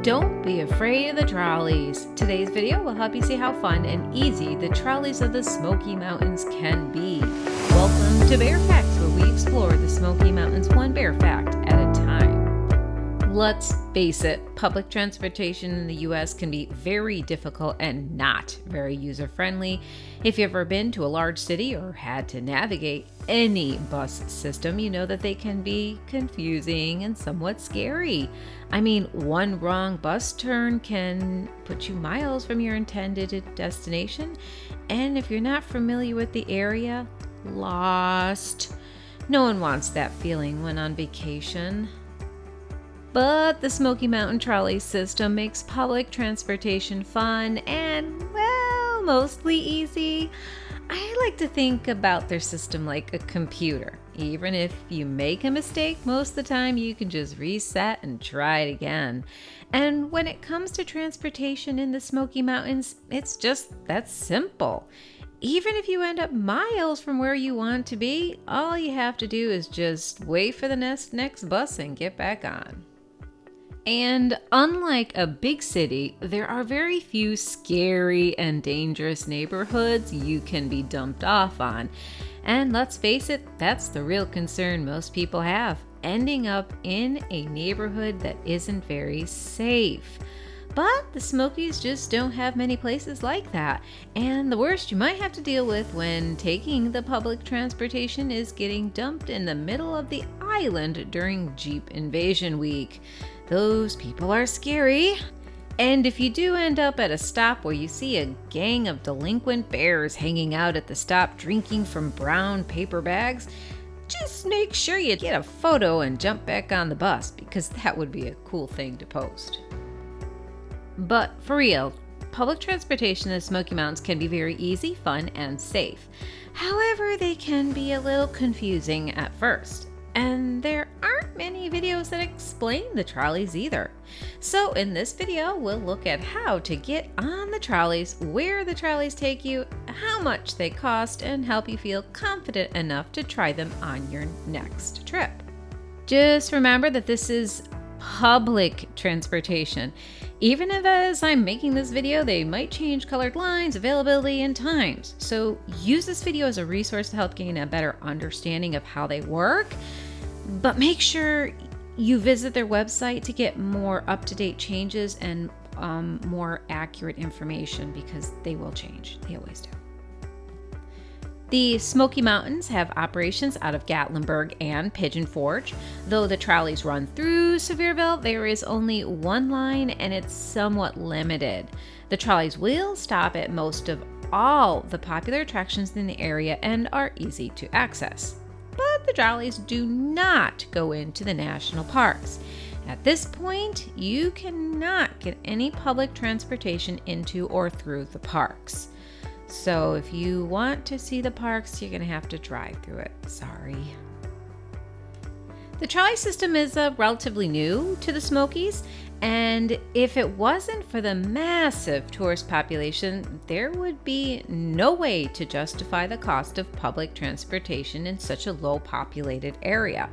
Don't be afraid of the trolleys. Today's video will help you see how fun and easy the trolleys of the Smoky Mountains can be. Welcome to Bear Facts, where we explore the Smoky Mountains one bear fact at a time. Let's face it, public transportation in the US can be very difficult and not very user-friendly. If you've ever been to a large city or had to navigate any bus system, you know that they can be confusing and somewhat scary. I mean, one wrong bus turn can put you miles from your intended destination, and if you're not familiar with the area, lost. No one wants that feeling when on vacation. But the Smoky Mountain trolley system makes public transportation fun and, well, mostly easy. I like to think about their system like a computer. Even if you make a mistake, most of the time you can just reset and try it again. And when it comes to transportation in the Smoky Mountains, it's just that simple. Even if you end up miles from where you want to be, all you have to do is just wait for the next bus and get back on. And unlike a big city, there are very few scary and dangerous neighborhoods you can be dumped off on. And let's face it, that's the real concern most people have, ending up in a neighborhood that isn't very safe. But the Smokies just don't have many places like that. And the worst you might have to deal with when taking the public transportation is getting dumped in the middle of the island during Jeep Invasion Week. Those people are scary. And if you do end up at a stop where you see a gang of delinquent bears hanging out at the stop drinking from brown paper bags, just make sure you get a photo and jump back on the bus, because that would be a cool thing to post. But for real, public transportation in the Smoky Mountains can be very easy, fun, and safe. However, they can be a little confusing at first. And there aren't many videos that explain the trolleys either. So in this video, we'll look at how to get on the trolleys, where the trolleys take you, how much they cost, and help you feel confident enough to try them on your next trip. Just remember that this is public transportation. Even if as I'm making this video, they might change colored lines, availability, and times. So use this video as a resource to help gain a better understanding of how they work. But make sure you visit their website to get more up-to-date changes and more accurate information, because they will change. They always do. The Smoky Mountains have operations out of Gatlinburg and Pigeon Forge. Though the trolleys run through Sevierville, there is only one line and it's somewhat limited. The trolleys will stop at most of all the popular attractions in the area and are easy to access. But the trolleys do not go into the national parks. At this point, you cannot get any public transportation into or through the parks. So if you want to see the parks, you're going to have to drive through it. Sorry. The trolley system is relatively new to the Smokies, and if it wasn't for the massive tourist population, there would be no way to justify the cost of public transportation in such a low populated area.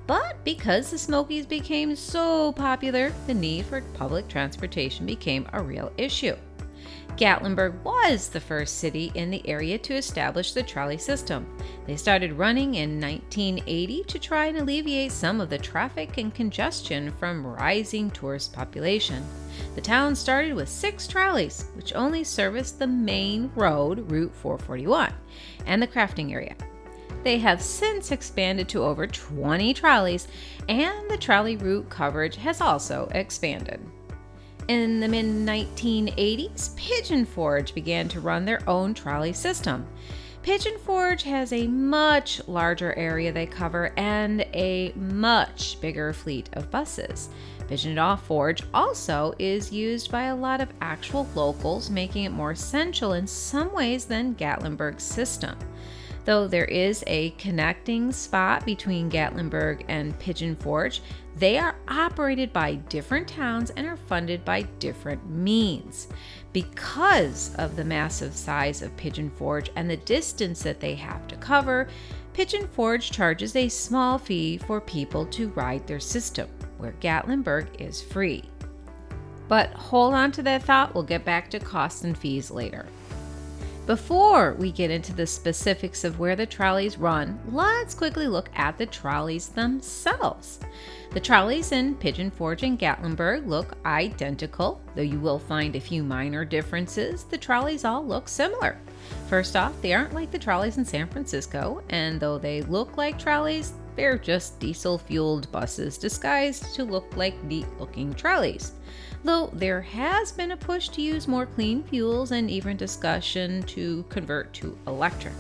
But because the Smokies became so popular, the need for public transportation became a real issue. Gatlinburg was the first city in the area to establish the trolley system. They started running in 1980 to try and alleviate some of the traffic and congestion from rising tourist population. The town started with 6 trolleys, which only serviced the main road, Route 441, and the crafting area. They have since expanded to over 20 trolleys, and the trolley route coverage has also expanded. In the mid-1980s, Pigeon Forge began to run their own trolley system. Pigeon Forge has a much larger area they cover and a much bigger fleet of buses. Pigeon Forge also is used by a lot of actual locals, making it more essential in some ways than Gatlinburg's system. Though there is a connecting spot between Gatlinburg and Pigeon Forge, they are operated by different towns and are funded by different means. Because of the massive size of Pigeon Forge and the distance that they have to cover, Pigeon Forge charges a small fee for people to ride their system, where Gatlinburg is free. But hold on to that thought, we'll get back to costs and fees later. Before we get into the specifics of where the trolleys run, let's quickly look at the trolleys themselves. The trolleys in Pigeon Forge and Gatlinburg look identical, though you will find a few minor differences. The trolleys all look similar. First off, they aren't like the trolleys in San Francisco, and though they look like trolleys, they're just diesel-fueled buses disguised to look like neat-looking trolleys. Though there has been a push to use more clean fuels and even discussion to convert to electric.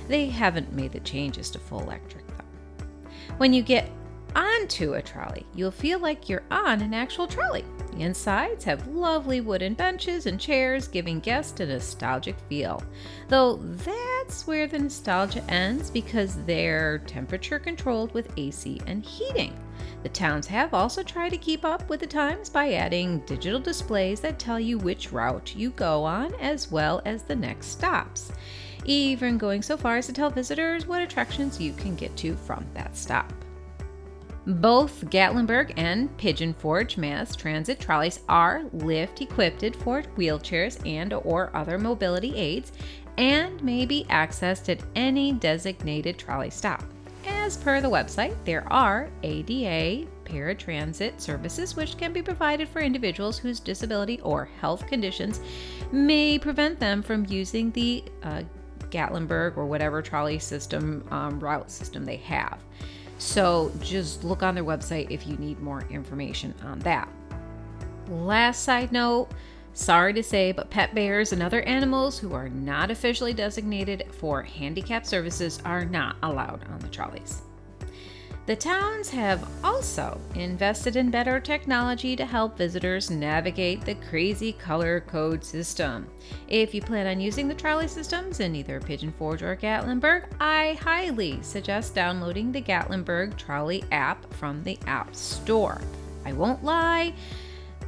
They haven't made the changes to full electric though. When you get onto a trolley, you'll feel like you're on an actual trolley. The insides have lovely wooden benches and chairs, giving guests a nostalgic feel. Though that's where the nostalgia ends because they're temperature controlled with AC and heating. The towns have also tried to keep up with the times by adding digital displays that tell you which route you go on as well as the next stops, even going so far as to tell visitors what attractions you can get to from that stop. Both Gatlinburg and Pigeon Forge mass transit trolleys are lift-equipped for wheelchairs and/or other mobility aids and may be accessed at any designated trolley stop. As per the website, there are ADA paratransit services which can be provided for individuals whose disability or health conditions may prevent them from using the Gatlinburg or whatever trolley system route system they have. So just look on their website if you need more information on that. Last side note, sorry to say, but pet bears and other animals who are not officially designated for handicap services are not allowed on the trolleys. The towns have also invested in better technology to help visitors navigate the crazy color code system. If you plan on using the trolley systems in either Pigeon Forge or Gatlinburg, I highly suggest downloading the Gatlinburg Trolley app from the App Store. I won't lie,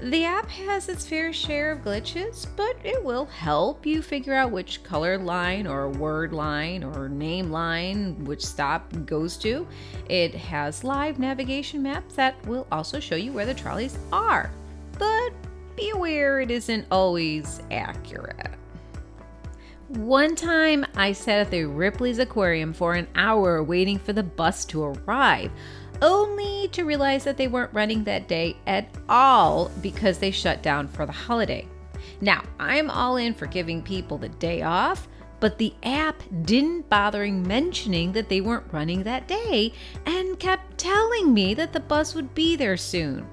the app has its fair share of glitches, but it will help you figure out which color line or word line or name line which stop goes to. It has live navigation maps that will also show you where the trolleys are, but be aware it isn't always accurate. One time I sat at the Ripley's Aquarium for an hour waiting for the bus to arrive, only to realize that they weren't running that day at all because they shut down for the holiday. Now, I'm all in for giving people the day off, but the app didn't bother mentioning that they weren't running that day and kept telling me that the bus would be there soon.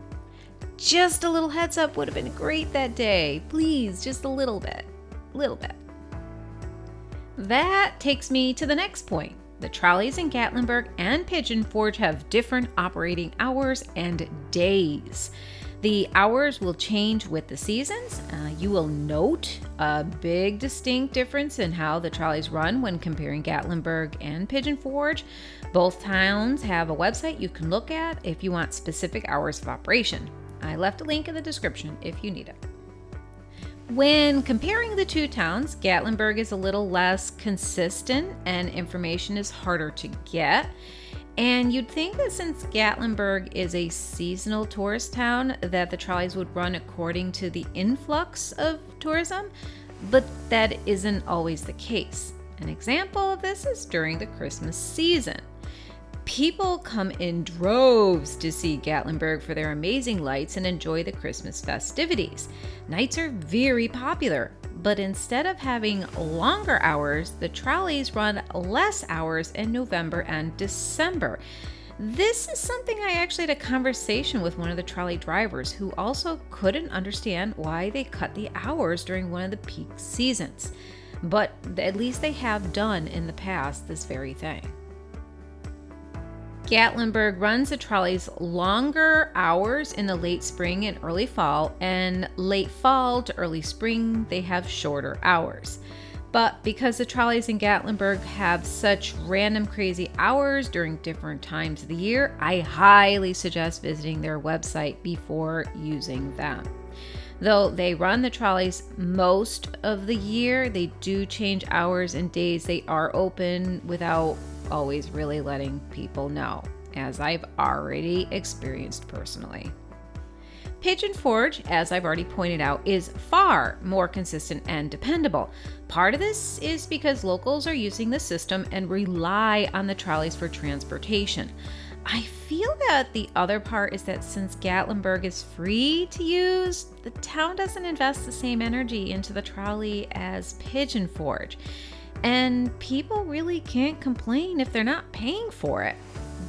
Just a little heads up would have been great that day. Please, just a little bit. That takes me to the next point. The trolleys in Gatlinburg and Pigeon Forge have different operating hours and days. The hours will change with the seasons. You will note a big distinct difference in how the trolleys run when comparing Gatlinburg and Pigeon Forge. Both towns have a website you can look at if you want specific hours of operation. I left a link in the description if you need it. When comparing the two towns, Gatlinburg is a little less consistent and information is harder to get. And you'd think that since Gatlinburg is a seasonal tourist town, that the trolleys would run according to the influx of tourism, but that isn't always the case. An example of this is during the Christmas season. People come in droves to see Gatlinburg for their amazing lights and enjoy the Christmas festivities. Nights are very popular, but instead of having longer hours, the trolleys run less hours in November and December. This is something I actually had a conversation with one of the trolley drivers who also couldn't understand why they cut the hours during one of the peak seasons. But at least they have done in the past this very thing. Gatlinburg runs the trolleys longer hours in the late spring and early fall, and late fall to early spring they have shorter hours. But because the trolleys in Gatlinburg have such random crazy hours during different times of the year, I highly suggest visiting their website before using them. Though they run the trolleys most of the year, they do change hours and days they are open without always really letting people know, as I've already experienced personally. Pigeon Forge, as I've already pointed out, is far more consistent and dependable. Part of this is because locals are using the system and rely on the trolleys for transportation. I feel that the other part is that since Gatlinburg is free to use, the town doesn't invest the same energy into the trolley as Pigeon Forge. And people really can't complain if they're not paying for it.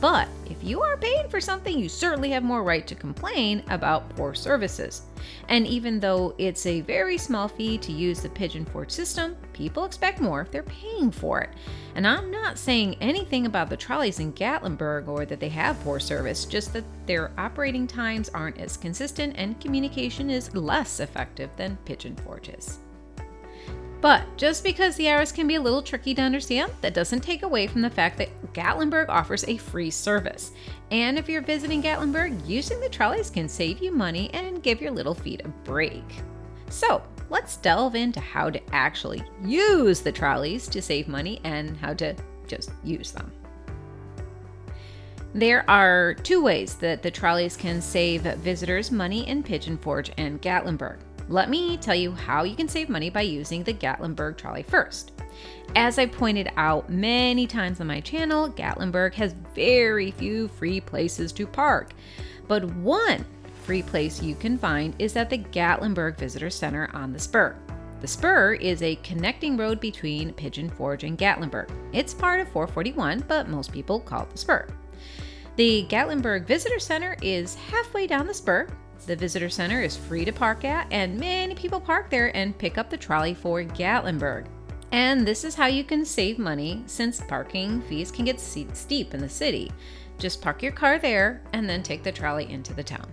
But if you are paying for something, you certainly have more right to complain about poor services. And even though it's a very small fee to use the Pigeon Forge system, people expect more if they're paying for it. And I'm not saying anything about the trolleys in Gatlinburg or that they have poor service, just that their operating times aren't as consistent and communication is less effective than Pigeon Forge is. But just because the hours can be a little tricky to understand, that doesn't take away from the fact that Gatlinburg offers a free service. And if you're visiting Gatlinburg, using the trolleys can save you money and give your little feet a break. So let's delve into how to actually use the trolleys to save money and how to just use them. There are two ways that the trolleys can save visitors money in Pigeon Forge and Gatlinburg. Let me tell you how you can save money by using the Gatlinburg trolley first. As I pointed out many times on my channel, Gatlinburg has very few free places to park. But one free place you can find is at the Gatlinburg Visitor Center on the Spur. The Spur is a connecting road between Pigeon Forge and Gatlinburg. It's part of 441, but most people call it the Spur. The Gatlinburg Visitor Center is halfway down the Spur. The Visitor Center is free to park at, and many people park there and pick up the trolley for Gatlinburg. And this is how you can save money since parking fees can get steep in the city. Just park your car there and then take the trolley into the town.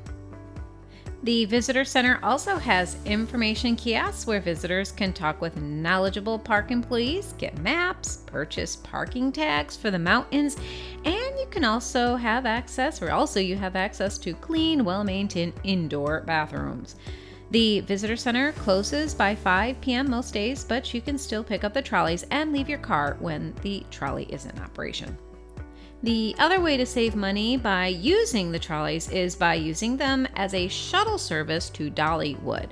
The Visitor Center also has information kiosks where visitors can talk with knowledgeable park employees, get maps, purchase parking tags for the mountains, and you can also have access, to clean, well-maintained indoor bathrooms. The Visitor Center closes by 5 p.m. most days, but you can still pick up the trolleys and leave your car when the trolley is in operation. The other way to save money by using the trolleys is by using them as a shuttle service to Dollywood.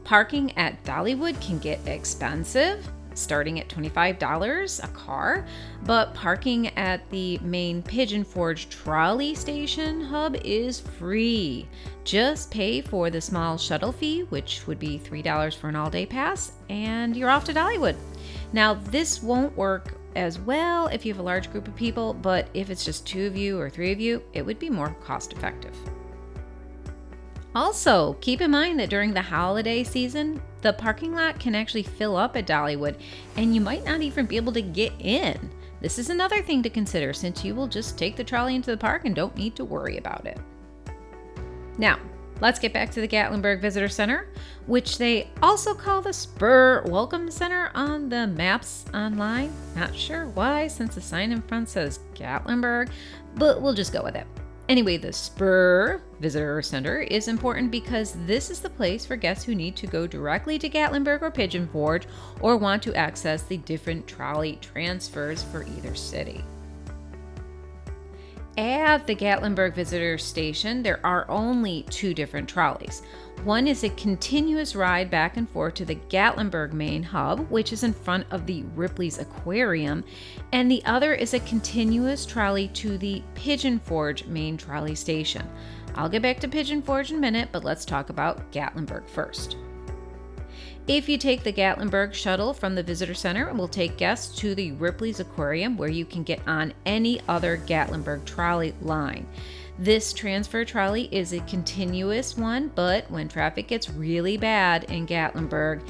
Parking at Dollywood can get expensive, starting at $25 a car, but parking at the main Pigeon Forge trolley station hub is free. Just pay for the small shuttle fee, which would be $3 for an all-day pass, and you're off to Dollywood. Now, this won't work as well if you have a large group of people, but if it's just 2 of you or 3 of you, it would be more cost effective. Also, keep in mind that during the holiday season, the parking lot can actually fill up at Dollywood, and you might not even be able to get in. This is another thing to consider since you will just take the trolley into the park and don't need to worry about it. Now, let's get back to the Gatlinburg Visitor Center, which they also call the Spur Welcome Center on the maps online. Not sure why, since the sign in front says Gatlinburg, but we'll just go with it. Anyway, the Spur Visitor Center is important because this is the place for guests who need to go directly to Gatlinburg or Pigeon Forge or want to access the different trolley transfers for either city. At the Gatlinburg Visitor Station, there are only 2 different trolleys. One is a continuous ride back and forth to the Gatlinburg main hub, which is in front of the Ripley's Aquarium, and the other is a continuous trolley to the Pigeon Forge main trolley station. I'll get back to Pigeon Forge in a minute, but let's talk about Gatlinburg first. If you take the Gatlinburg shuttle from the Visitor Center, it will take guests to the Ripley's Aquarium, where you can get on any other Gatlinburg trolley line. This transfer trolley is a continuous one, but when traffic gets really bad in Gatlinburg,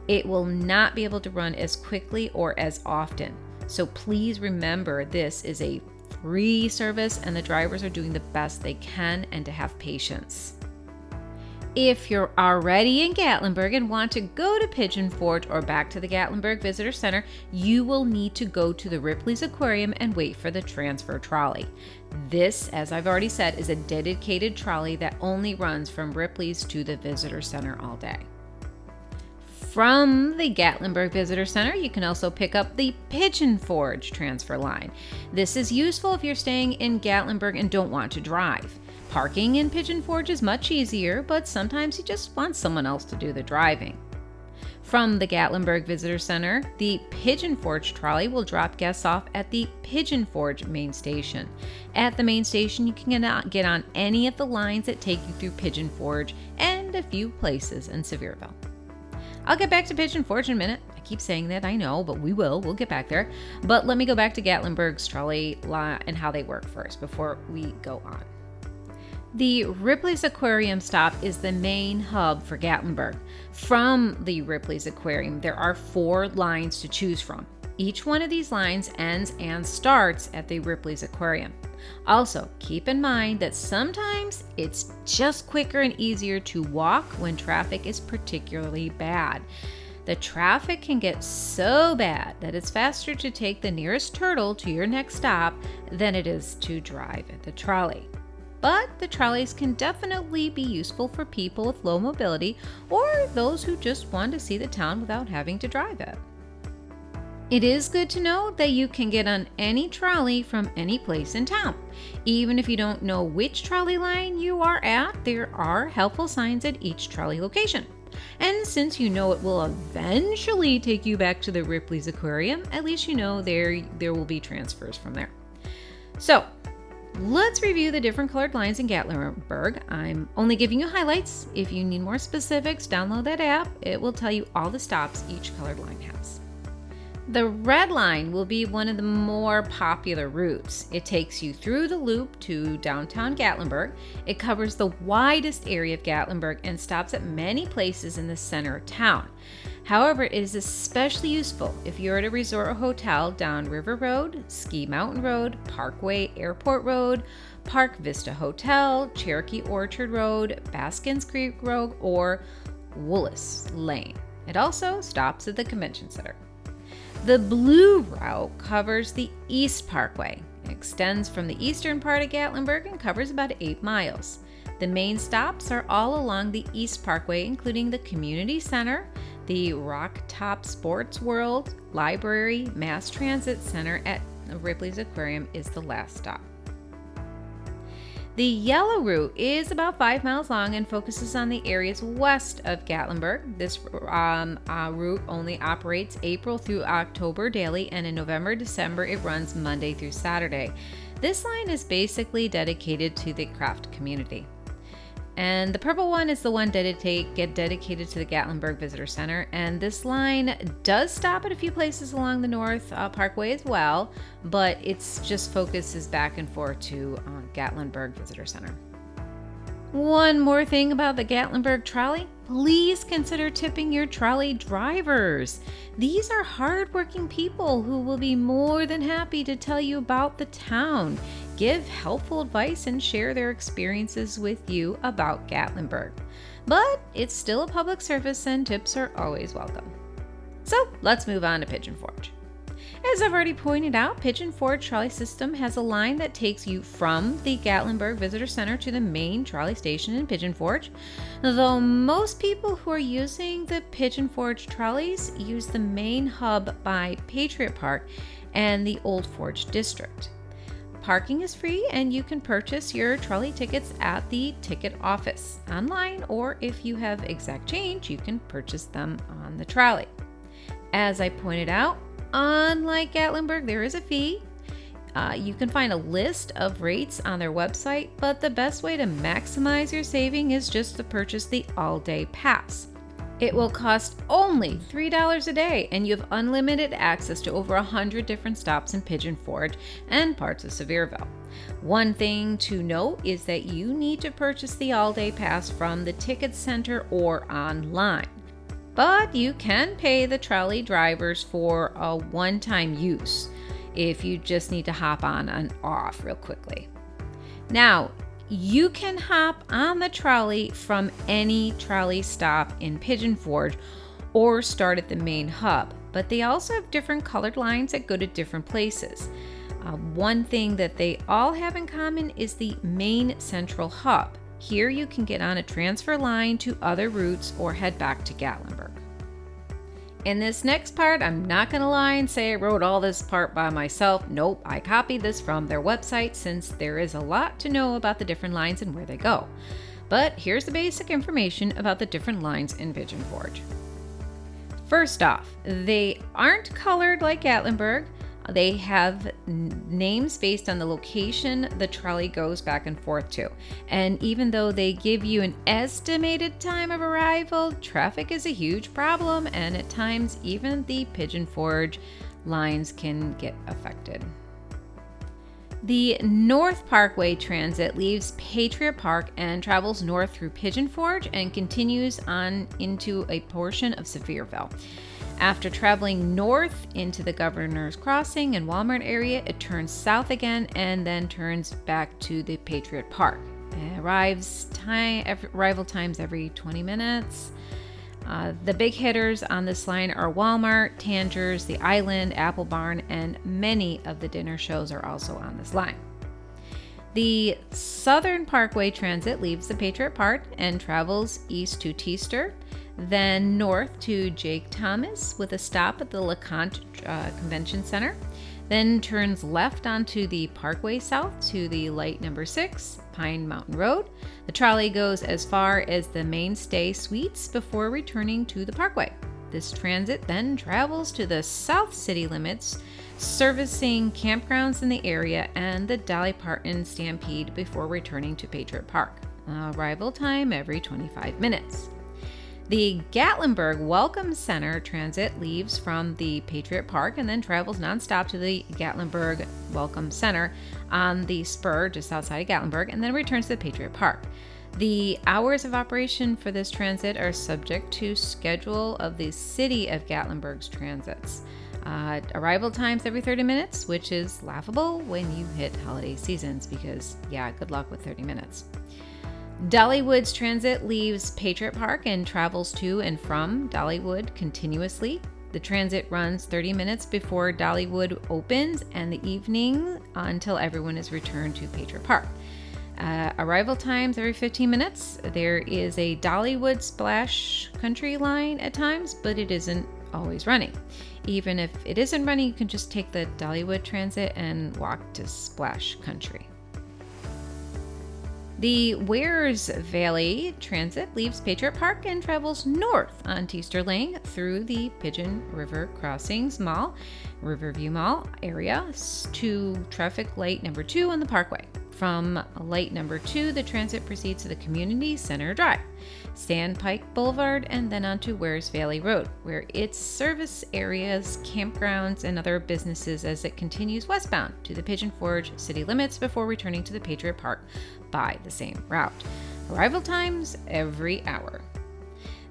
it will not be able to run as quickly or as often. So please remember, this is a free service and the drivers are doing the best they can, and to have patience. If you're already in Gatlinburg and want to go to Pigeon Forge or back to the Gatlinburg Visitor Center, you will need to go to the Ripley's Aquarium and wait for the transfer trolley. This, as I've already said, is a dedicated trolley that only runs from Ripley's to the Visitor Center all day. From the Gatlinburg Visitor Center, you can also pick up the Pigeon Forge transfer line. This is useful if you're staying in Gatlinburg and don't want to drive. Parking in Pigeon Forge is much easier, but sometimes you just want someone else to do the driving. From the Gatlinburg Visitor Center, the Pigeon Forge trolley will drop guests off at the Pigeon Forge main station. At the main station, you can get on any of the lines that take you through Pigeon Forge and a few places in Sevierville. I'll get back to Pigeon Forge in a minute. I keep saying that, I know, but we'll get back there. But let me go back to Gatlinburg's trolley and how they work first before we go on. The Ripley's Aquarium stop is the main hub for Gatlinburg. From the Ripley's Aquarium, there are 4 lines to choose from. Each one of these lines ends and starts at the Ripley's Aquarium. Also, keep in mind that sometimes it's just quicker and easier to walk when traffic is particularly bad. The traffic can get so bad that it's faster to take the nearest turtle to your next stop than it is to drive at the trolley. But the trolleys can definitely be useful for people with low mobility or those who just want to see the town without having to drive it. It is good to know that you can get on any trolley from any place in town. Even if you don't know which trolley line you are at, there are helpful signs at each trolley location. And since you know it will eventually take you back to the Ripley's Aquarium, at least you know there will be transfers from there. So, let's review the different colored lines in Gatlinburg. I'm only giving you highlights. If you need more specifics, download that app. It will tell you all the stops each colored line has. The red line will be one of the more popular routes. It takes you through the loop to downtown Gatlinburg. It covers the widest area of Gatlinburg and stops at many places in the center of town. However, it is especially useful if you're at a resort or hotel down River Road, Ski Mountain Road, Parkway Airport Road, Park Vista Hotel, Cherokee Orchard Road, Baskins Creek Road, or Willis Lane. It also stops at the Convention Center. The blue route covers the East Parkway. It extends from the eastern part of Gatlinburg and covers about 8 miles. The main stops are all along the East Parkway, including the Community Center, the Rock Top Sports World, Library, Mass Transit Center at Ripley's Aquarium is the last stop. The yellow route is about 5 miles long and focuses on the areas west of Gatlinburg. This route only operates April through October daily, and in November, December, it runs Monday through Saturday. This line is basically dedicated to the craft community. And the purple one is the one dedicated to the Gatlinburg Visitor Center. And this line does stop at a few places along the North Parkway as well, but it's just focuses back and forth to Gatlinburg Visitor Center. One more thing about the Gatlinburg trolley, please consider tipping your trolley drivers. These are hardworking people who will be more than happy to tell you about the town, give helpful advice, and share their experiences with you about Gatlinburg. But it's still a public service and tips are always welcome. So let's move on to Pigeon Forge. As I've already pointed out, Pigeon Forge trolley system has a line that takes you from the Gatlinburg Visitor Center to the main trolley station in Pigeon Forge. Though most people who are using the Pigeon Forge trolleys use the main hub by Patriot Park and the Old Forge District. Parking is free and you can purchase your trolley tickets at the ticket office online, or if you have exact change, you can purchase them on the trolley. As I pointed out, unlike Gatlinburg, there is a fee. You can find a list of rates on their website, but the best way to maximize your saving is just to purchase the all-day pass. It will cost only $3 a day, and you have unlimited access to over 100 different stops in Pigeon Forge and parts of Sevierville. One thing to note is that you need to purchase the all-day pass from the ticket center or online. But you can pay the trolley drivers for a one-time use if you just need to hop on and off real quickly. Now, you can hop on the trolley from any trolley stop in Pigeon Forge or start at the main hub, but they also have different colored lines that go to different places. One thing that they all have in common is the main central hub. Here you can get on a transfer line to other routes or head back to Gatlinburg. In this next part, I'm not going to lie and say I wrote all this part by myself. Nope, I copied this from their website since there is a lot to know about the different lines and where they go. But here's the basic information about the different lines in Pigeon Forge. First off, they aren't colored like Gatlinburg. They have names based on the location the trolley goes back and forth to. And even though they give you an estimated time of arrival, traffic is a huge problem, and at times even the Pigeon Forge lines can get affected. The North Parkway Transit leaves Patriot Park and travels north through Pigeon Forge and continues on into a portion of Sevierville. After traveling north into the Governor's Crossing and Walmart area, it turns south again and then turns back to the Patriot Park. Arrival times every 20 minutes. The big hitters on this line are Walmart, Tanger's, the Island, Apple Barn, and many of the dinner shows are also on this line. The Southern Parkway Transit leaves the Patriot Park and travels east to Teaster, then north to Jake Thomas with a stop at the LeConte Convention Center, then turns left onto the Parkway south to the light number 6, Pine Mountain Road. The trolley goes as far as the Mainstay Suites before returning to the Parkway. This transit then travels to the south city limits, servicing campgrounds in the area and the Dolly Parton Stampede before returning to Patriot Park. Arrival time every 25 minutes. The Gatlinburg Welcome Center Transit leaves from the Patriot Park and then travels nonstop to the Gatlinburg Welcome Center on the spur just outside of Gatlinburg and then returns to the Patriot Park. The hours of operation for this transit are subject to schedule of the City of Gatlinburg's transits. Arrival times every 30 minutes, which is laughable when you hit holiday seasons because, yeah, good luck with 30 minutes. Dollywood's transit leaves Patriot Park and travels to and from Dollywood continuously. The transit runs 30 minutes before Dollywood opens and the evening until everyone is returned to Patriot Park. Arrival times every 15 minutes. There is a Dollywood Splash Country line at times, but it isn't always running. Even if it isn't running, you can just take the Dollywood transit and walk to Splash Country. The Wares Valley Transit leaves Patriot Park and travels north on Teaster Lane through the Pigeon River Crossings Mall, Riverview Mall area to traffic light number 2 on the Parkway. From light number 2, the transit proceeds to the Community Center Drive, Sandpike Boulevard, and then onto Wares Valley Road, where its service areas, campgrounds, and other businesses as it continues westbound to the Pigeon Forge city limits before returning to the Patriot Park by the same route. Arrival times every hour.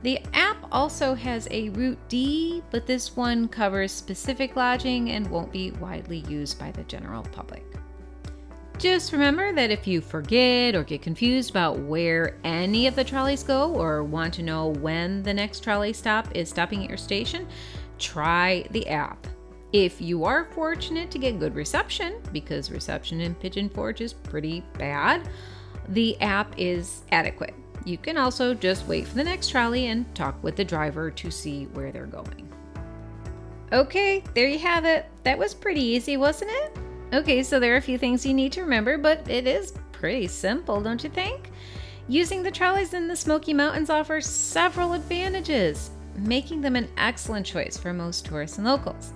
The app also has a Route D, but this one covers specific lodging and won't be widely used by the general public. Just remember that if you forget or get confused about where any of the trolleys go or want to know when the next trolley stop is stopping at your station, try the app. If you are fortunate to get good reception, because reception in Pigeon Forge is pretty bad, the app is adequate. You can also just wait for the next trolley and talk with the driver to see where they're going. Okay, there you have it. That was pretty easy, wasn't it? Okay, so there are a few things you need to remember, but it is pretty simple, don't you think? Using the trolleys in the Smoky Mountains offers several advantages, making them an excellent choice for most tourists and locals.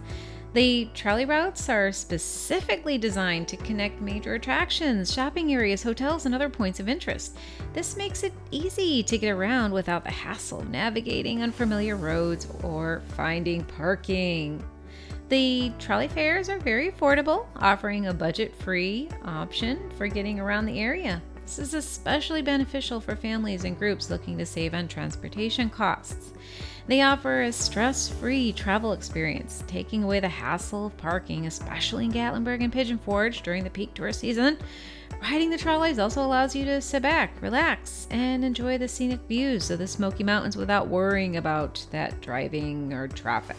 The trolley routes are specifically designed to connect major attractions, shopping areas, hotels, and other points of interest. This makes it easy to get around without the hassle of navigating unfamiliar roads or finding parking. The trolley fares are very affordable, offering a budget-free option for getting around the area. This is especially beneficial for families and groups looking to save on transportation costs. They offer a stress-free travel experience, taking away the hassle of parking, especially in Gatlinburg and Pigeon Forge during the peak tourist season. Riding the trolleys also allows you to sit back, relax, and enjoy the scenic views of the Smoky Mountains without worrying about that driving or traffic.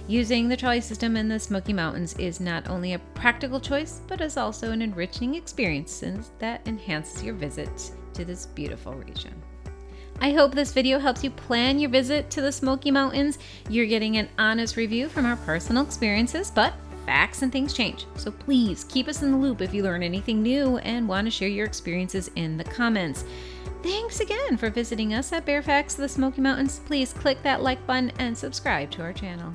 Using the trolley system in the Smoky Mountains is not only a practical choice, but is also an enriching experience that enhances your visit to this beautiful region. I hope this video helps you plan your visit to the Smoky Mountains. You're getting an honest review from our personal experiences, but facts and things change. So please keep us in the loop if you learn anything new and want to share your experiences in the comments. Thanks again for visiting us at Bear Facts of the Smoky Mountains. Please click that like button and subscribe to our channel.